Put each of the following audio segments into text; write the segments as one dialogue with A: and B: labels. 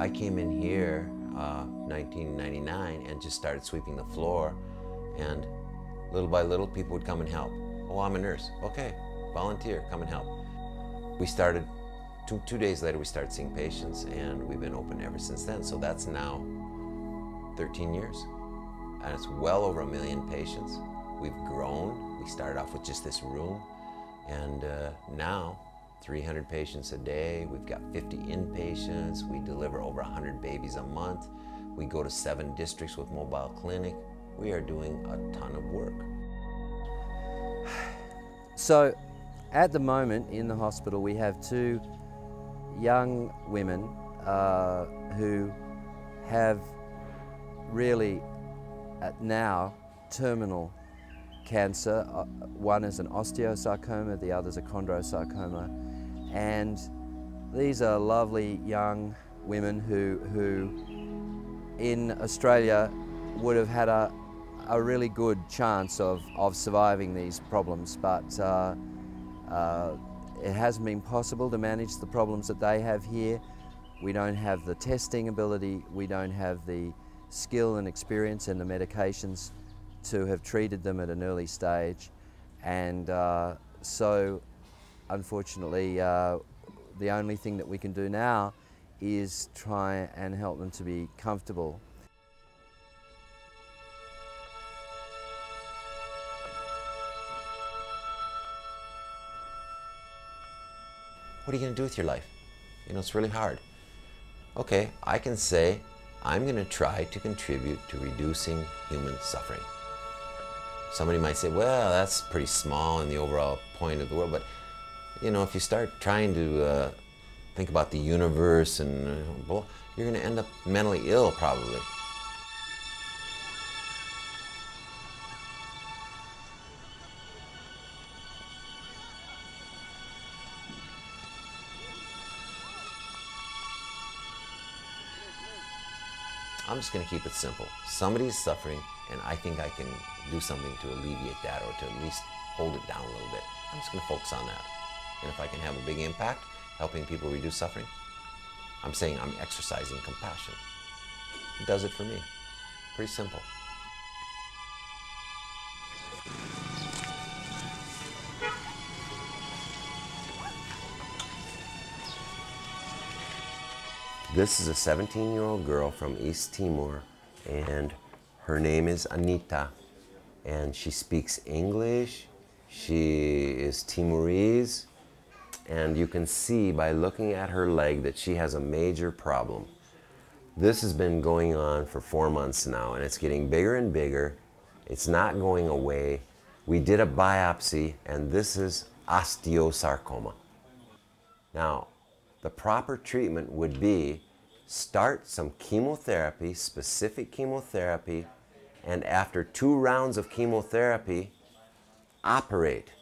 A: I came in here 1999 and just started sweeping the floor, and little by little people would come and help. Oh, I'm a nurse. Okay, volunteer, come and help. We started, two days later we started seeing patients, and we've been open ever since then. So that's now 13 years, and it's well over 1 million patients. We've grown. We started off with just this room, and now 300 patients a day. We've got 50 inpatients. We deliver over 100 babies a month. We go to 7 districts with mobile clinic. We are doing a ton of work.
B: So at the moment in the hospital we have 2 young women who have really now terminal cancer. One is an osteosarcoma, the other is a chondrosarcoma. And these are lovely young women who in Australia would have had a really good chance of surviving these problems, but it hasn't been possible to manage the problems that they have here. We don't have the testing ability, we don't have the skill and experience and the medications to have treated them at an early stage, and so unfortunately the only thing that we can do now is try and help them to be comfortable.
A: What are you going to do with your life? You know, it's really hard. Okay, I can say I'm going to try to contribute to reducing human suffering. Somebody might say, well, that's pretty small in the overall point of the world, but you know, if you start trying to think about the universe and well, you're going to end up mentally ill probably. I'm just going to keep it simple. Somebody's suffering, and I think I can do something to alleviate that, or to at least hold it down a little bit. I'm just going to focus on that. And if I can have a big impact, helping people reduce suffering, I'm saying I'm exercising compassion. It does it for me. Pretty simple. This is a 17-year-old girl from East Timor, and her name is Anita, and she speaks English, she is Timorese, and you can see by looking at her leg that she has a major problem. This has been going on for 4 months now, and it's getting bigger and bigger. It's not going away. We did a biopsy, and this is osteosarcoma. Now, the proper treatment would be start some chemotherapy, specific chemotherapy, and after 2 rounds of chemotherapy, operate.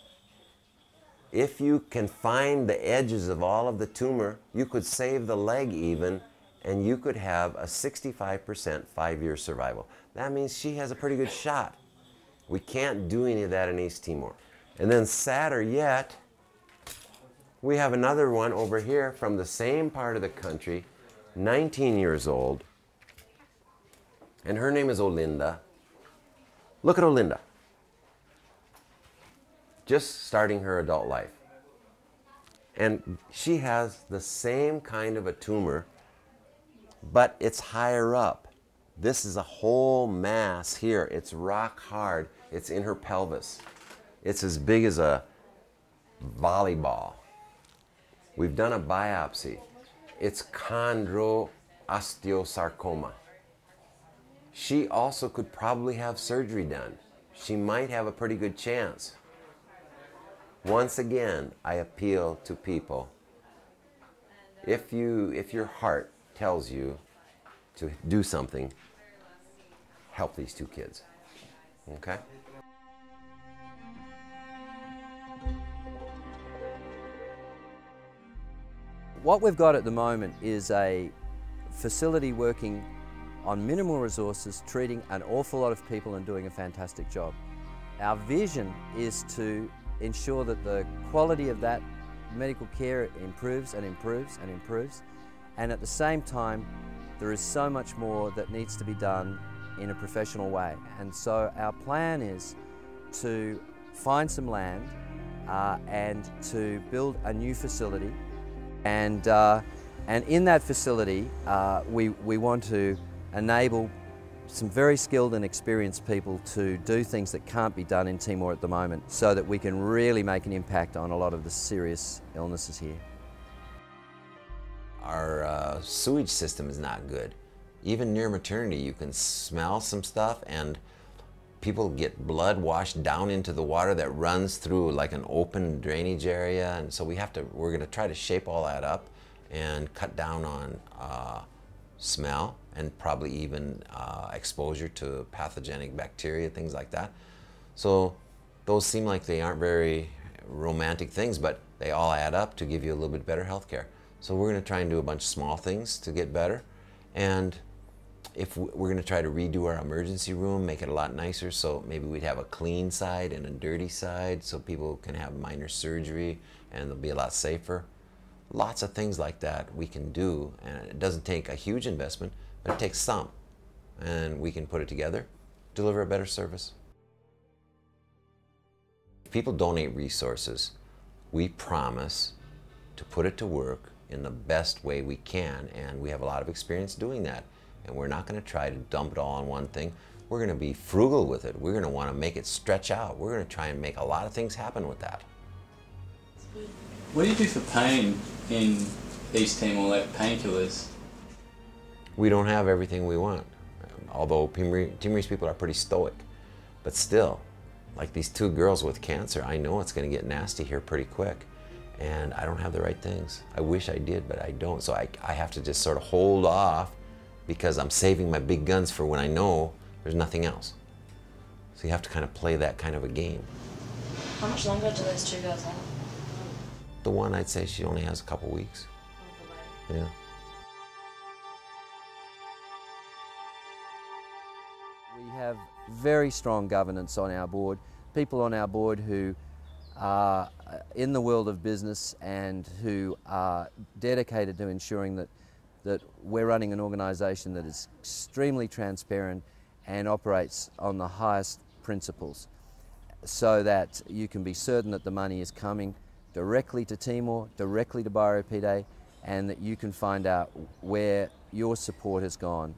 A: If you can find the edges of all of the tumor, you could save the leg even, and you could have a 65% 5-year survival. That means she has a pretty good shot. We can't do any of that in East Timor. And then sadder yet, we have another one over here from the same part of the country, 19 years old, and her name is Olinda. Look at Olinda. Just starting her adult life. And she has the same kind of a tumor, but it's higher up. This is a whole mass here. It's rock hard. It's in her pelvis. It's as big as a volleyball. We've done a biopsy. It's chondroosteosarcoma. She also could probably have surgery done. She might have a pretty good chance. Once again, I appeal to people. If your heart tells you to do something, help these 2 kids. Okay?
B: What we've got at the moment is a facility working on minimal resources, treating an awful lot of people and doing a fantastic job. Our vision is to ensure that the quality of that medical care improves and improves and improves, and at the same time there is so much more that needs to be done in a professional way. And so our plan is to find some land and to build a new facility. And in that facility, we want to enable some very skilled and experienced people to do things that can't be done in Timor at the moment, so that we can really make an impact on a lot of the serious illnesses here.
A: Our sewage system is not good. Even near maternity, you can smell some stuff, and people get blood washed down into the water that runs through like an open drainage area. And so we're going to try to shape all that up and cut down on smell, and probably even exposure to pathogenic bacteria, things like that. So those seem like they aren't very romantic things, but they all add up to give you a little bit better health care. So we're going to try and do a bunch of small things to get better. And if we're going to try to redo our emergency room, make it a lot nicer, so maybe we'd have a clean side and a dirty side so people can have minor surgery and they'll be a lot safer. Lots of things like that we can do, and it doesn't take a huge investment, but it takes some, and we can put it together, deliver a better service. If people donate resources, we promise to put it to work in the best way we can, and we have a lot of experience doing that. And we're not going to try to dump it all on one thing. We're going to be frugal with it. We're going to want to make it stretch out. We're going to try and make a lot of things happen with that.
C: What do you do for pain in East Timor, like painkillers?
A: We don't have everything we want, although Timorese people are pretty stoic. But still, like these two girls with cancer, I know it's going to get nasty here pretty quick. And I don't have the right things. I wish I did, but I don't. So I have to just sort of hold off, because I'm saving my big guns for when I know there's nothing else. So you have to kind of play that kind of a game.
D: How much longer do those two girls have?
A: The one, I'd say she only has a couple weeks. Yeah.
B: We have very strong governance on our board. People on our board who are in the world of business and who are dedicated to ensuring that we're running an organisation that is extremely transparent and operates on the highest principles, so that you can be certain that the money is coming directly to Timor, directly to Bairo Pite, and that you can find out where your support has gone.